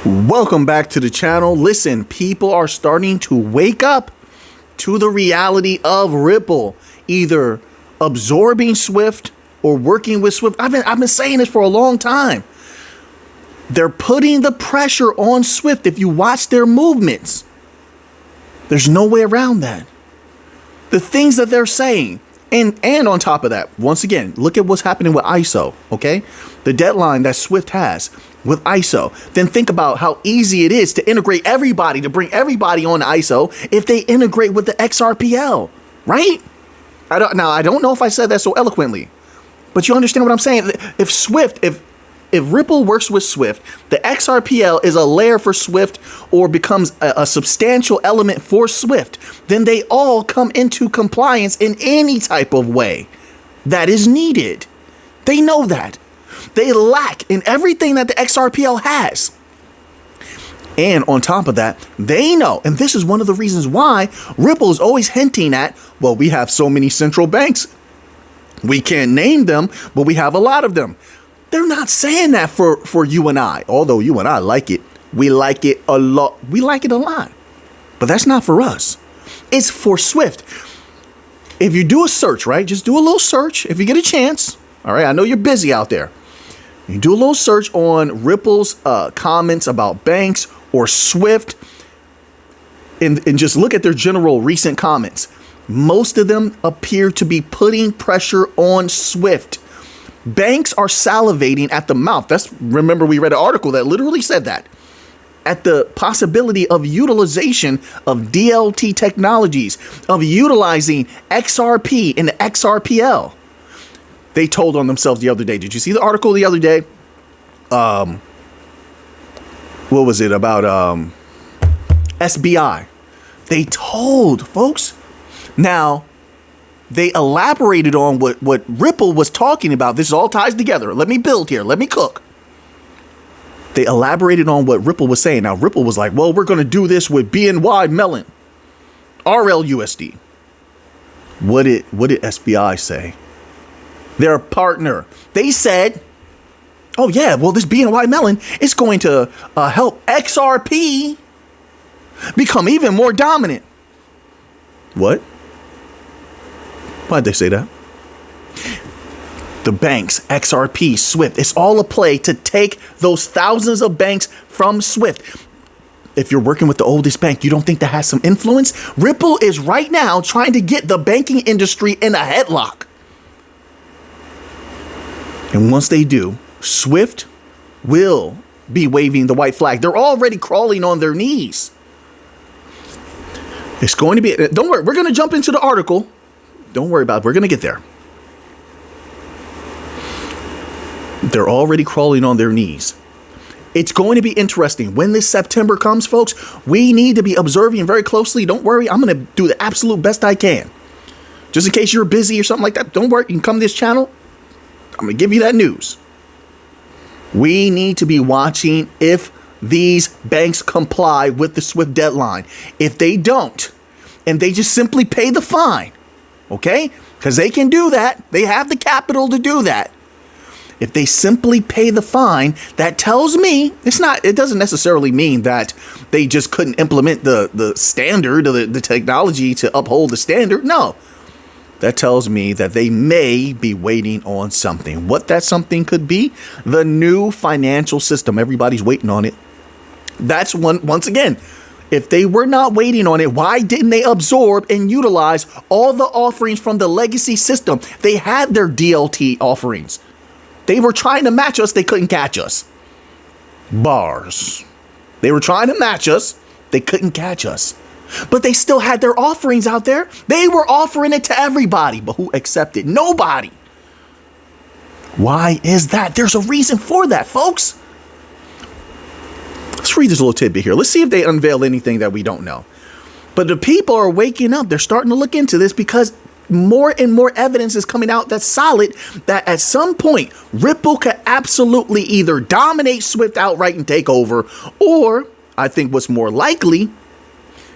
Welcome back to the channel. Listen, people are starting to wake up to the reality of Ripple, either absorbing Swift or working with Swift. I've been saying this for a long time. They're putting the pressure on Swift. If you watch their movements, there's no way around that. The things that they're saying, and on top of that, once again, look at what's happening with ISO, okay? The deadline that Swift has with ISO. Then think about how easy it is to integrate everybody, to bring everybody on ISO if they integrate with the XRPL, right? I don't know if I said that so eloquently, but you understand what I'm saying? If Ripple works with Swift, the XRPL is a layer for Swift or becomes a substantial element for Swift, then they all come into compliance in any type of way that is needed. They know that. They lack in everything that the XRPL has. And on top of that, they know, and this is one of the reasons why Ripple is always hinting at, well, we have so many central banks. We can't name them, but we have a lot of them. They're not saying that for you and I, although you and I like it. We like it a lot. We like it a lot. But that's not for us. It's for Swift. If you do a search, right? Just do a little search if you get a chance. All right. I know you're busy out there. You do a little search on Ripple's comments about banks or Swift and just look at their general recent comments. Most of them appear to be putting pressure on Swift. Banks are salivating at the mouth. Remember, we read an article that literally said that. At the possibility of utilization of DLT technologies, of utilizing XRP and the XRPL. They told on themselves the other day. Did you see the article the other day? What was it about SBI? They told, folks. Now, they elaborated on what Ripple was talking about. This all ties together. Let me build here. Let me cook. They elaborated on what Ripple was saying. Now, Ripple was like, well, we're going to do this with BNY Mellon, RLUSD. What did SBI say? Their partner. They said, oh, yeah, well, this BNY Mellon is going to help XRP become even more dominant. What? Why'd they say that? The banks, XRP, Swift, it's all a play to take those thousands of banks from Swift. If you're working with the oldest bank, you don't think that has some influence? Ripple is right now trying to get the banking industry in a headlock. And once they do, Swift will be waving the white flag. They're already crawling on their knees. It's going to be, don't worry, we're going to jump into the article. Don't worry about it. We're going to get there. They're already crawling on their knees. It's going to be interesting. When this September comes, folks, we need to be observing very closely. Don't worry. I'm going to do the absolute best I can. Just in case you're busy or something like that, don't worry. You can come to this channel. I'm going to give you that news. We need to be watching if these banks comply with the Swift deadline. If they don't, and they just simply pay the fine, okay? Because they can do that. They have the capital to do that. If they simply pay the fine, that tells me it doesn't necessarily mean that they just couldn't implement the standard or the technology to uphold the standard. No, that tells me that they may be waiting on something. What that something could be? The new financial system. Everybody's waiting on it. That's once again. If they were not waiting on it, why didn't they absorb and utilize all the offerings from the legacy system? They had their DLT offerings. They were trying to match us. They couldn't catch us. Bars. They were trying to match us. They couldn't catch us. But they still had their offerings out there. They were offering it to everybody. But who accepted? Nobody. Why is that? There's a reason for that, folks. Let's read this little tidbit here. Let's see if they unveil anything that we don't know. But the people are waking up. They're starting to look into this because more and more evidence is coming out that's solid that at some point Ripple could absolutely either dominate Swift outright and take over, or I think what's more likely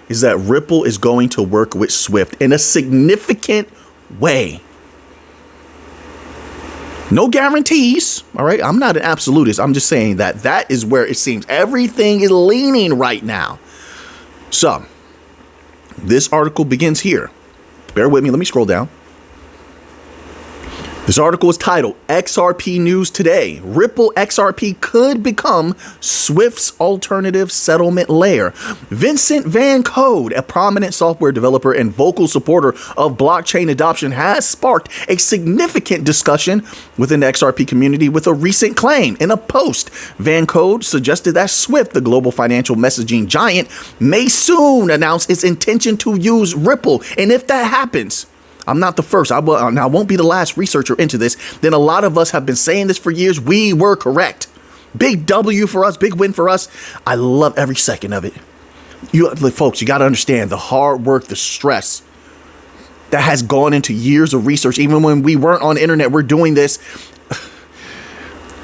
is that Ripple is going to work with Swift in a significant way. No guarantees. All right. I'm not an absolutist. I'm just saying that is where it seems everything is leaning right now. So this article begins here. Bear with me. Let me scroll down. This article is titled XRP News Today. Ripple XRP could become Swift's alternative settlement layer. Vincent Van Code, a prominent software developer and vocal supporter of blockchain adoption, has sparked a significant discussion within the XRP community with a recent claim. In a post, Van Code suggested that Swift, the global financial messaging giant, may soon announce its intention to use Ripple. And if that happens, I'm not the first. I won't be the last researcher into this. Then a lot of us have been saying this for years. We were correct. Big W for us. Big win for us. I love every second of it. Folks, you got to understand the hard work, the stress that has gone into years of research. Even when we weren't on the internet, we're doing this.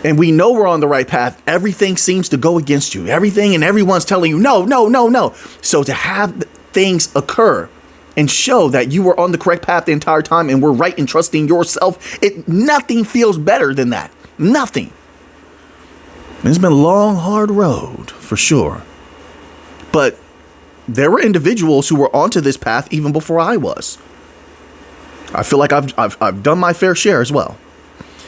And we know we're on the right path. Everything seems to go against you. Everything and everyone's telling you, no, no, no, no. So to have things occur and show that you were on the correct path the entire time and were right in trusting yourself, nothing feels better than that. Nothing. It's been a long, hard road for sure. But there were individuals who were onto this path even before I was. I feel like I've done my fair share as well.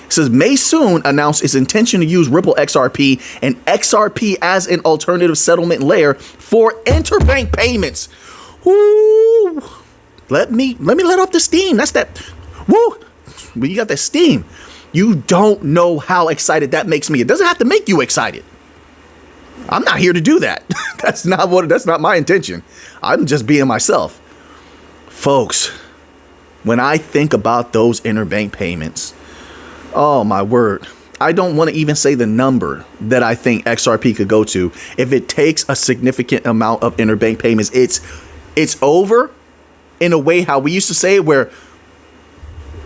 It says, may soon announce its intention to use Ripple XRP and XRP as an alternative settlement layer for interbank payments. Woo! Let me let off the steam. That's that. Woo! When you got that steam, you don't know how excited that makes me. It doesn't have to make you excited. I'm not here to do that. That's not my intention. I'm just being myself. Folks, when I think about those interbank payments, oh my word, I don't want to even say the number that I think XRP could go to. If it takes a significant amount of interbank payments, it's over in a way how we used to say it, where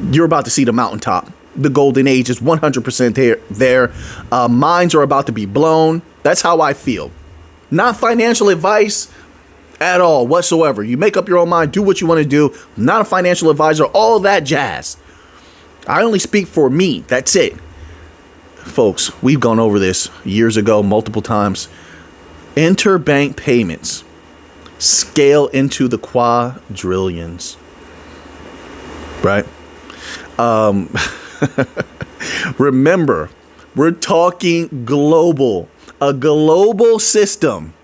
you're about to see the mountaintop. The golden age is 100% there. Minds are about to be blown. That's how I feel. Not financial advice at all whatsoever. You make up your own mind. Do what you want to do. Not a financial advisor. All that jazz. I only speak for me. That's it. Folks, we've gone over this years ago multiple times. Interbank payments scale into the quadrillions, right? Remember, we're talking global, a global system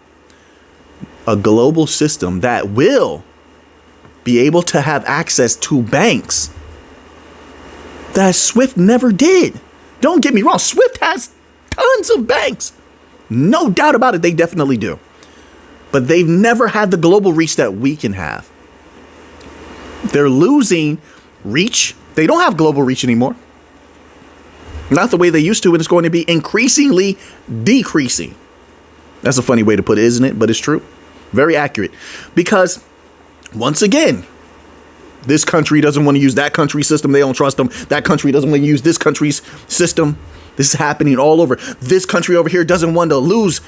that will be able to have access to banks that Swift never did. Don't get me wrong. Swift has tons of banks. No doubt about it. They definitely do. But they've never had the global reach that we can have. They're losing reach. They don't have global reach anymore. Not the way they used to, and it's going to be increasingly decreasing. That's a funny way to put it, isn't it? But it's true. Very accurate. Because, once again, this country doesn't want to use that country's system. They don't trust them. That country doesn't want to use this country's system. This is happening all over. This country over here doesn't want to lose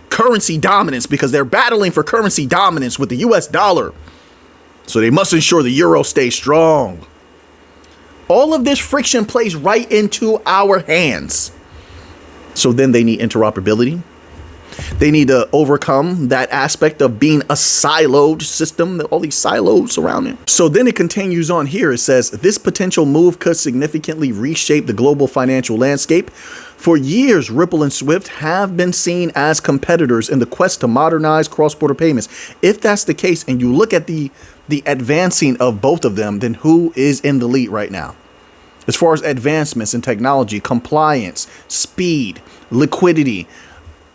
currency dominance because they're battling for currency dominance with the US dollar. So they must ensure the euro stays strong. All of this friction plays right into our hands. So then they need interoperability. They need to overcome that aspect of being a siloed system, all these silos surrounding. So then it continues on here. It says, this potential move could significantly reshape the global financial landscape. For years, Ripple and Swift have been seen as competitors in the quest to modernize cross-border payments. If that's the case, and you look at the advancing of both of them, then who is in the lead right now? As far as advancements in technology, compliance, speed, liquidity,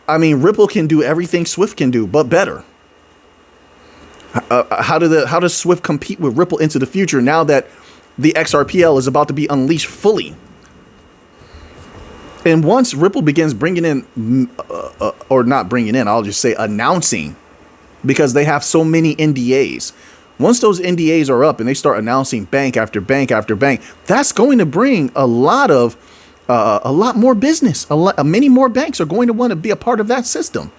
I mean, Ripple can do everything Swift can do, but better. How does Swift compete with Ripple into the future now that the XRPL is about to be unleashed fully? And once Ripple begins bringing in, or not bringing in, I'll just say announcing, because they have so many NDAs. Once those NDAs are up and they start announcing bank after bank after bank, that's going to bring a lot more business. Many more banks are going to want to be a part of that system.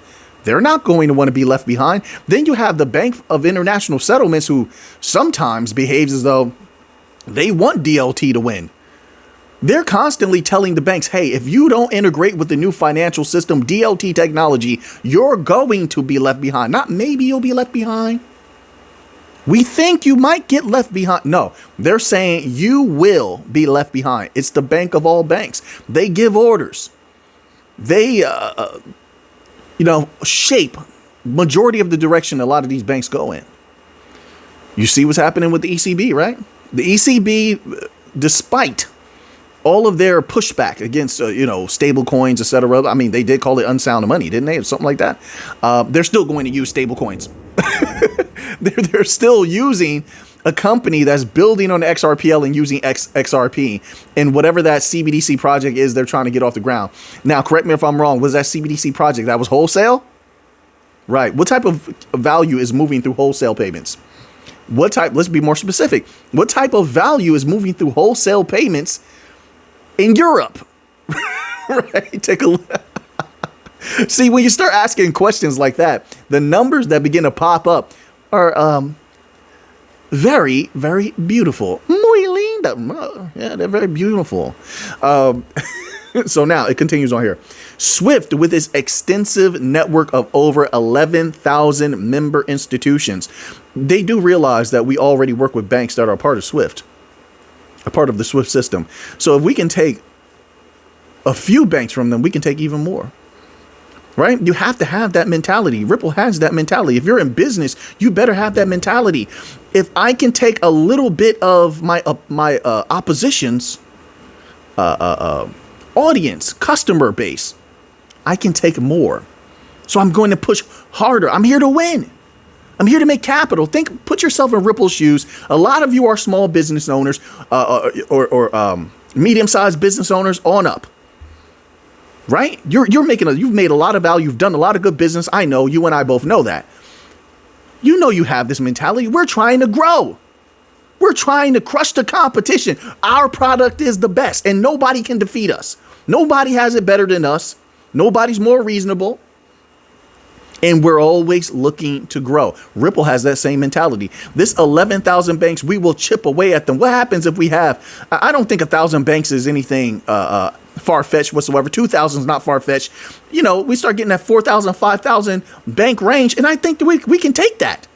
They're not going to want to be left behind. Then you have the Bank of International Settlements, who sometimes behaves as though they want DLT to win. They're constantly telling the banks, hey, if you don't integrate with the new financial system, DLT technology, you're going to be left behind. Not maybe you'll be left behind. We think you might get left behind. No, they're saying you will be left behind. It's the bank of all banks. They give orders. They, shape majority of the direction a lot of these banks go in. You see what's happening with the ECB, right? The ECB, despite all of their pushback against, stable coins, etc. I mean, they did call it unsound money, didn't they? Something like that. They're still going to use stable coins. they're still using a company that's building on the XRPL and using XRP and whatever that CBDC project is they're trying to get off the ground. Now, correct me if I'm wrong. Was that CBDC project that was wholesale? Right. What type of value is moving through wholesale payments? Let's be more specific. What type of value is moving through wholesale payments in Europe? Right. Take a look. See, when you start asking questions like that, the numbers that begin to pop up are very, very beautiful. Muy linda. Yeah, they're very beautiful. So now it continues on here. SWIFT, with its extensive network of over 11,000 member institutions, they do realize that we already work with banks that are a part of SWIFT, a part of the SWIFT system. So if we can take a few banks from them, we can take even more. Right? You have to have that mentality. Ripple has that mentality. If you're in business, you better have that mentality. If I can take a little bit of my opposition's audience, customer base, I can take more. So I'm going to push harder. I'm here to win. I'm here to make capital. Put yourself in Ripple's shoes. A lot of you are small business owners or medium-sized business owners on up. Right? You've made a lot of value. You've done a lot of good business. I know you and I both know that. You know you have this mentality. We're trying to grow. We're trying to crush the competition. Our product is the best and nobody can defeat us. Nobody has it better than us. Nobody's more reasonable. And we're always looking to grow. Ripple has that same mentality. This 11,000 banks, we will chip away at them. What happens if we have, I don't think 1,000 banks is anything far-fetched whatsoever. 2,000 is not far-fetched. We start getting that 4,000, 5,000 bank range. And I think we can take that.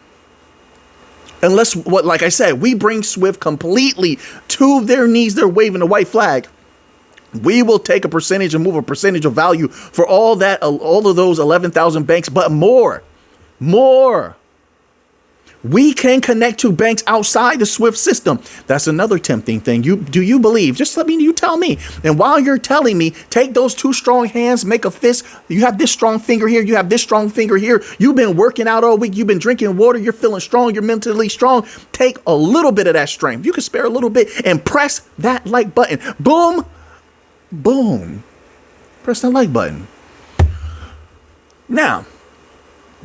Unless, like I said, we bring SWIFT completely to their knees. They're waving the white flag. We will take a percentage and move a percentage of value for all of those 11,000 banks, but more. We can connect to banks outside the SWIFT system. That's another tempting thing. Do you believe? Just you tell me. And while you're telling me, take those two strong hands, make a fist. You have this strong finger here. You have this strong finger here. You've been working out all week. You've been drinking water. You're feeling strong. You're mentally strong. Take a little bit of that strength. You can spare a little bit and press that like button. Boom. Boom. Press that like button. Now,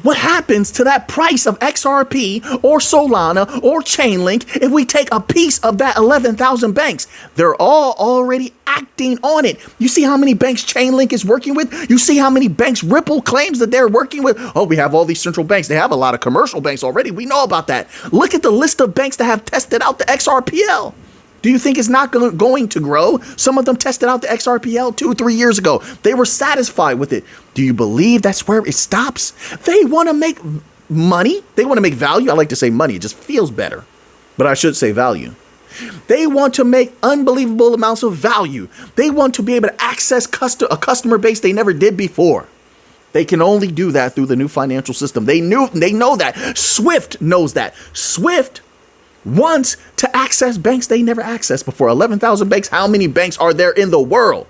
what happens to that price of XRP or Solana or Chainlink if we take a piece of that 11,000 banks? They're all already acting on it. You see how many banks Chainlink is working with? You see how many banks Ripple claims that they're working with? Oh, we have all these central banks. They have a lot of commercial banks already. We know about that. Look at the list of banks that have tested out the XRPL. Do you think it's not going to grow? Some of them tested out the XRPL 2-3 years ago. They were satisfied with it. Do you believe that's where it stops? They want to make money. They want to make value. I like to say money. It just feels better. But I should say value. They want to make unbelievable amounts of value. They want to be able to access a customer base they never did before. They can only do that through the new financial system. They know that. SWIFT knows that. SWIFT wants to access banks they never accessed before. 11,000 banks. How many banks are there in the world?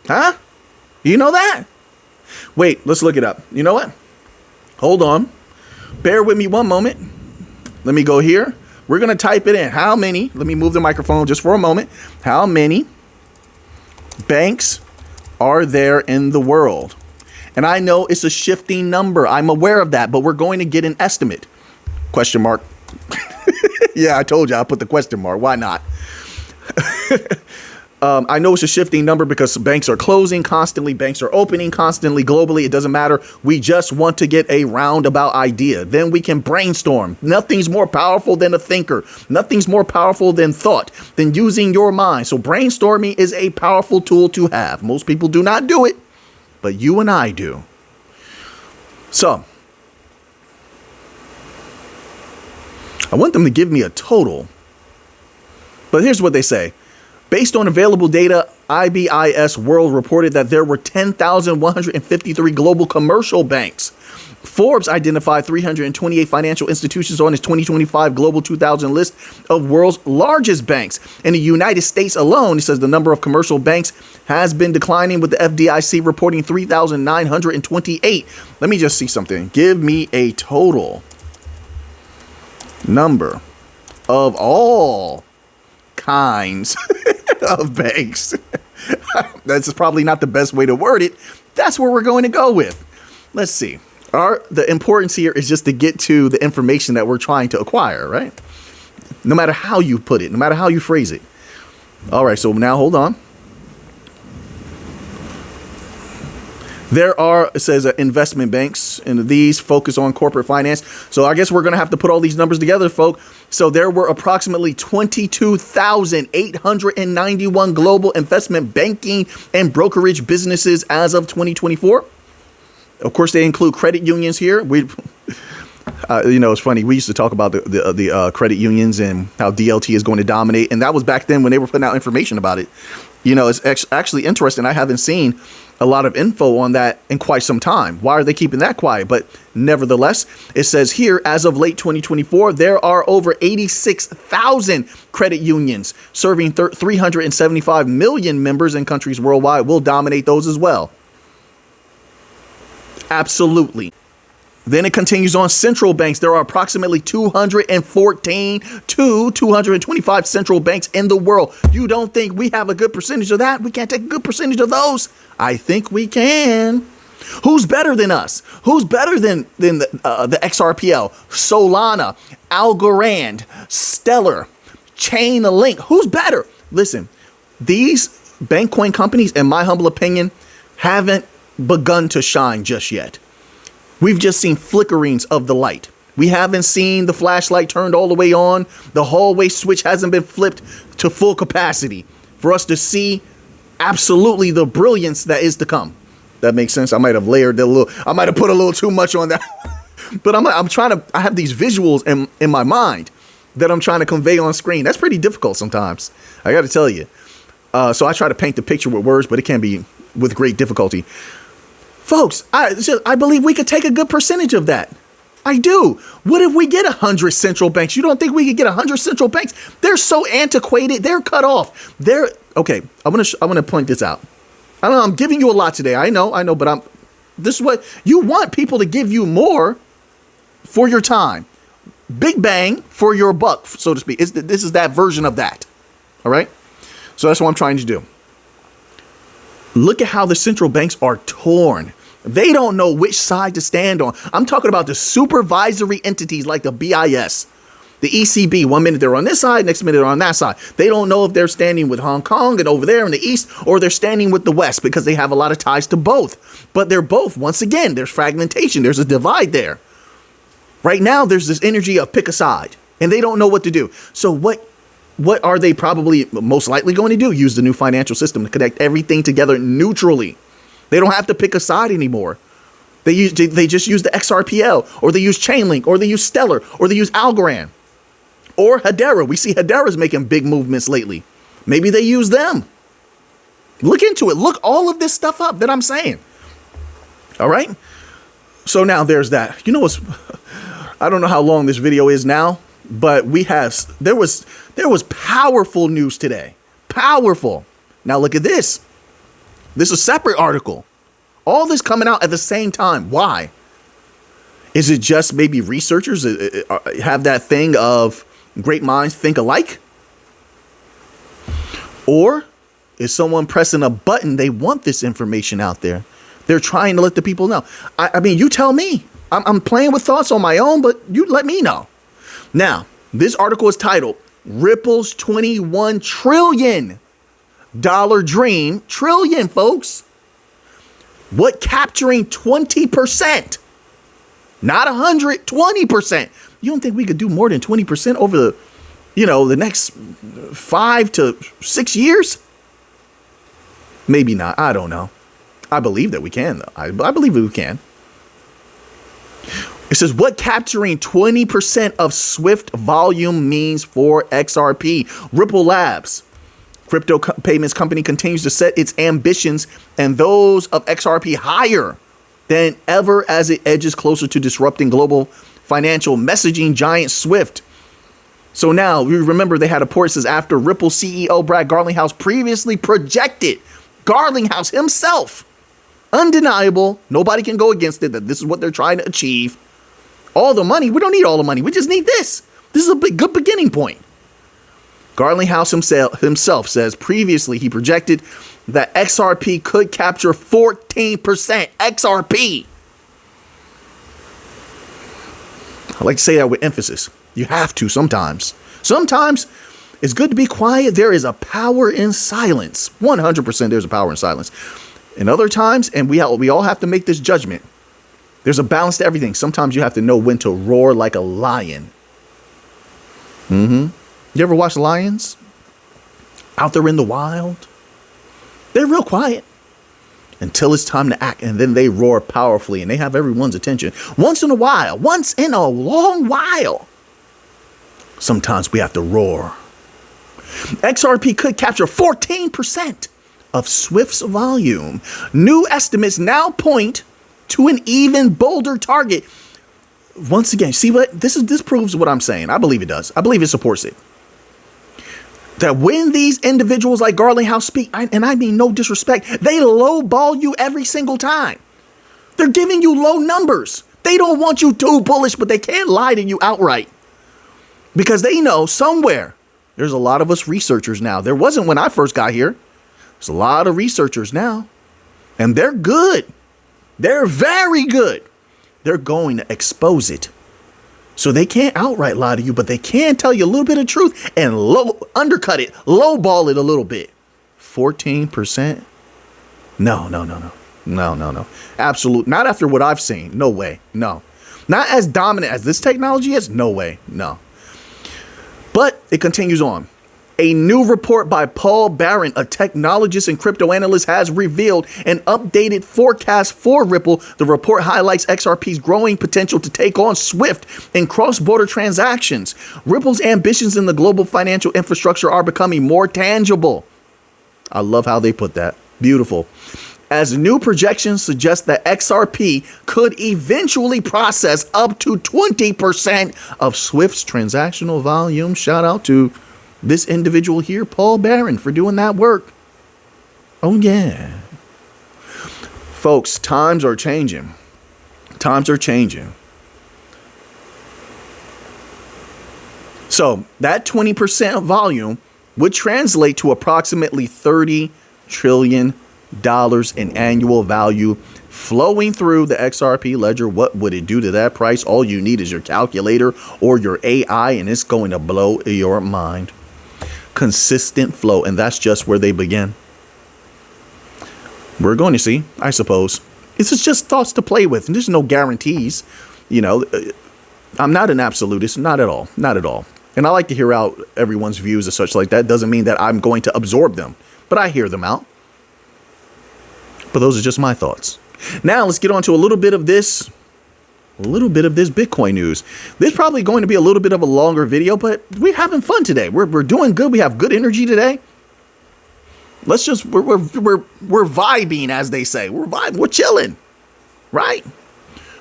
Huh? You know that? Wait, let's look it up. You know what? Hold on. Bear with me one moment. Let me go here. We're going to type it in. How many? Let me move the microphone just for a moment. How many banks are there in the world? And I know it's a shifting number. I'm aware of that, but we're going to get an estimate. Question mark. Yeah, I told you I'll put the question mark. Why not? I know it's a shifting number because banks are closing constantly, banks are opening constantly globally. It doesn't matter. We just want to get a roundabout idea. Then we can brainstorm. Nothing's more powerful than a thinker. Nothing's more powerful than thought, than using your mind. So brainstorming is a powerful tool to have. Most people do not do it, but you and I do. So I want them to give me a total. But here's what they say. Based on available data, IBIS World reported that there were 10,153 global commercial banks. Forbes identified 328 financial institutions on its 2025 Global 2000 list of world's largest banks. In the United States alone, it says the number of commercial banks has been declining, with the FDIC reporting 3,928. Let me just see something. Give me a total number of all kinds of banks. That's probably not the best way to word it. That's where we're going to go with. Let's see. The importance here is just to get to the information that we're trying to acquire, right? No matter how you put it, no matter how you phrase it. All right, so now hold on. There are, it says, investment banks, and these focus on corporate finance. So I guess we're going to have to put all these numbers together, folks. So there were approximately 22,891 global investment banking and brokerage businesses as of 2024. Of course, they include credit unions here. It's funny. We used to talk about the credit unions and how DLT is going to dominate. And that was back then when they were putting out information about it. You know, it's actually interesting. I haven't seen a lot of info on that in quite some time. Why are they keeping that quiet? But nevertheless, it says here, as of late 2024, there are over 86,000 credit unions serving 375 million members in countries worldwide. Will dominate those as well. Absolutely. Then it continues on. Central banks. There are approximately 214 to 225 central banks in the world. You don't think we have a good percentage of that? We can't take a good percentage of those. I think we can. Who's better than us? Who's better than the XRPL, Solana, Algorand, Stellar, Chainlink? Who's better? Listen, these bank coin companies, in my humble opinion, haven't begun to shine just yet. We've just seen flickerings of the light. We haven't seen the flashlight turned all the way on. The hallway switch hasn't been flipped to full capacity for us to see absolutely the brilliance that is to come. That makes sense. I might have layered a little. I might have put a little too much on that. But I'm trying to. I have these visuals in my mind that I'm trying to convey on screen. That's pretty difficult sometimes. I got to tell you. So I try to paint the picture with words, but it can be with great difficulty. Folks, I believe we could take a good percentage of that. I do. What if we get 100 central banks? You don't think we could get 100 central banks? They're so antiquated. They're cut off. Okay. I'm gonna point this out. I don't know. I'm giving you a lot today. I know. But this is what you want people to give you more for your time. Big bang for your buck, so to speak. This is that version of that. All right. So that's what I'm trying to do. Look at how the central banks are torn. They don't know which side to stand on. I'm talking about the supervisory entities like the BIS, the ECB. 1 minute they're on this side, next minute they're on that side. They don't know if they're standing with Hong Kong and over there in the East, or they're standing with the West, because they have a lot of ties to both. But they're both, once again, there's fragmentation. There's a divide there. Right now, there's this energy of pick a side, and they don't know what to do. So what are they probably most likely going to do? Use the new financial system to connect everything together neutrally. They don't have to pick a side anymore. They just use the XRPL, or they use Chainlink, or they use Stellar, or they use Algorand, or Hedera. We see Hedera's making big movements lately. Maybe they use them. Look into it. Look all of this stuff up that I'm saying. All right. So now there's that. You know what's? I don't know how long this video is now, but there was powerful news today. Powerful. Now look at this. This is a separate article. All this coming out at the same time. Why? Is it just maybe researchers have that thing of great minds think alike? Or is someone pressing a button? They want this information out there. They're trying to let the people know. I mean, you tell me. I'm playing with thoughts on my own, but you let me know. Now, this article is titled Ripple's 21 trillion dream. Trillion, folks. What capturing 20%? Not 100, 20%. You don't think we could do more than 20% over the next 5 to 6 years? Maybe not. I don't know. I believe that we can, though. I believe that we can. It says what capturing 20% of Swift volume means for XRP. Ripple Labs, crypto payments company, continues to set its ambitions and those of XRP higher than ever as it edges closer to disrupting global financial messaging giant Swift. So now, you remember they had a report that says after Ripple CEO Brad Garlinghouse previously projected, Garlinghouse himself, undeniable, nobody can go against it, that this is what they're trying to achieve. All the money, we don't need all the money, we just need this. This is a good beginning point. Garlinghouse himself says previously he projected that XRP could capture 14% XRP. I like to say that with emphasis. You have to sometimes. Sometimes it's good to be quiet. There is a power in silence. 100% there's a power in silence. And other times, and we all have to make this judgment, there's a balance to everything. Sometimes you have to know when to roar like a lion. You ever watch lions out there in the wild? They're real quiet until it's time to act, and then they roar powerfully, and they have everyone's attention. Once in a long while, sometimes we have to roar. XRP could capture 14% of Swift's volume. New estimates now point to an even bolder target. Once again, see what this proves what I'm saying. I believe it does. I believe it supports it. That when these individuals like Garlinghouse speak, and I mean no disrespect, they lowball you every single time. They're giving you low numbers. They don't want you too bullish, but they can't lie to you outright. Because they know somewhere, there's a lot of us researchers now. There wasn't when I first got here. There's a lot of researchers now. And they're good. They're very good. They're going to expose it. So they can't outright lie to you, but they can tell you a little bit of truth and undercut it, lowball it a little bit. 14%? No. Absolute. Not after what I've seen. No way. No. Not as dominant as this technology is. No way. No. But it continues on. A new report by Paul Barron, a technologist and crypto analyst, has revealed an updated forecast for Ripple. The report highlights XRP's growing potential to take on Swift in cross-border transactions. Ripple's ambitions in the global financial infrastructure are becoming more tangible. I love how they put that. Beautiful. As new projections suggest that XRP could eventually process up to 20% of Swift's transactional volume. Shout out to this individual here, Paul Barron, for doing that work. Oh, yeah. Folks, times are changing. Times are changing. So that 20% of volume would translate to approximately $30 trillion in annual value flowing through the XRP ledger. What would it do to that price? All you need is your calculator or your AI, and it's going to blow your mind. Consistent flow, and that's just where they begin. We're going to see, I suppose. This is just thoughts to play with, and there's no guarantees. You know, I'm not an absolutist, not at all, not at all. And I like to hear out everyone's views and such like that. Doesn't mean that I'm going to absorb them, but I hear them out. But those are just my thoughts. Now let's get on to a little bit of this Bitcoin news. This is probably going to be a little bit of a longer video, but we're having fun today. We're doing good. We have good energy today. We're vibing, as they say. We're vibing. We're chilling. Right?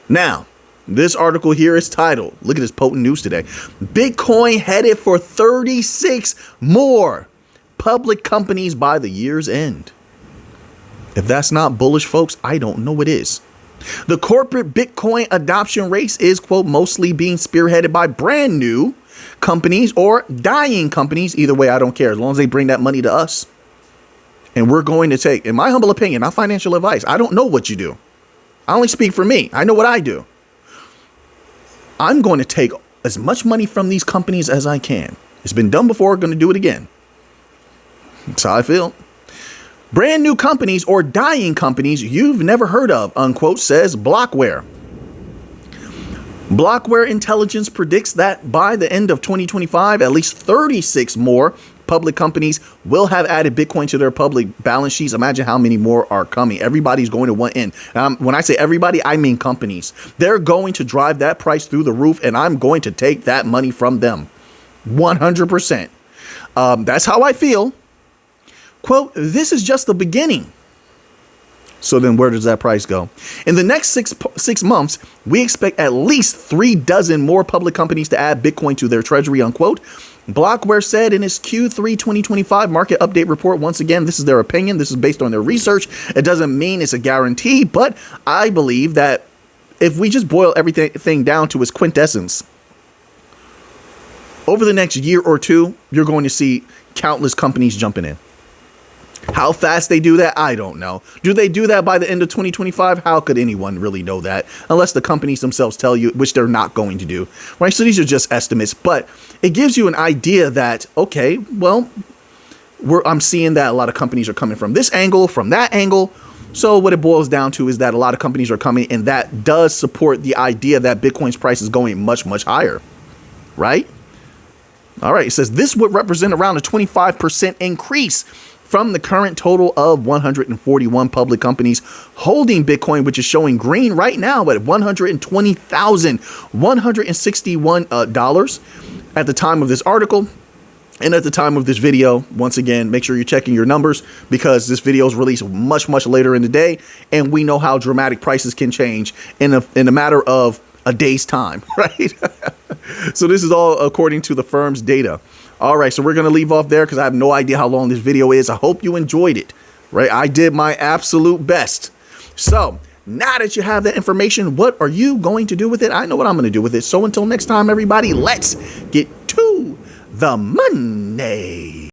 Now, this article here is titled, look at this potent news today. Bitcoin headed for 36 more public companies by the year's end. If that's not bullish, folks, I don't know what is. The corporate Bitcoin adoption race is, quote, mostly being spearheaded by brand new companies or dying companies. Either way, I don't care, as long as they bring that money to us. And we're going to take, in my humble opinion, not financial advice. I don't know what you do. I only speak for me. I know what I do. I'm going to take as much money from these companies as I can. It's been done before. Going to do it again. That's how I feel. Brand new companies or dying companies you've never heard of, unquote, says Blockware. Blockware Intelligence predicts that by the end of 2025, at least 36 more public companies will have added Bitcoin to their public balance sheets. Imagine how many more are coming. Everybody's going to want in. When I say everybody, I mean companies. They're going to drive that price through the roof, and I'm going to take that money from them. 100%. That's how I feel. Quote, this is just the beginning. So then where does that price go? In the next six months, we expect at least 36 more public companies to add Bitcoin to their treasury, unquote. Blockware said in its Q3 2025 market update report. Once again, this is their opinion. This is based on their research. It doesn't mean it's a guarantee, but I believe that if we just boil everything down to its quintessence, over the next year or two, you're going to see countless companies jumping in. How fast they do that, I don't know. Do they do that by the end of 2025? How could anyone really know that? Unless the companies themselves tell you, which they're not going to do. Right? So these are just estimates, but it gives you an idea that, okay, well, I'm seeing that a lot of companies are coming from this angle, from that angle. So what it boils down to is that a lot of companies are coming, and that does support the idea that Bitcoin's price is going much, much higher. Right? All right. It says this would represent around a 25% increase from the current total of 141 public companies holding Bitcoin, which is showing green right now at $120,161 at the time of this article. And at the time of this video, once again, make sure you're checking your numbers because this video is released much, much later in the day. And we know how dramatic prices can change in a matter of a day's time, right? So this is all according to the firm's data. All right, so we're going to leave off there because I have no idea how long this video is. I hope you enjoyed it, right? I did my absolute best. So now that you have that information, what are you going to do with it? I know what I'm going to do with it. So until next time, everybody, let's get to the money.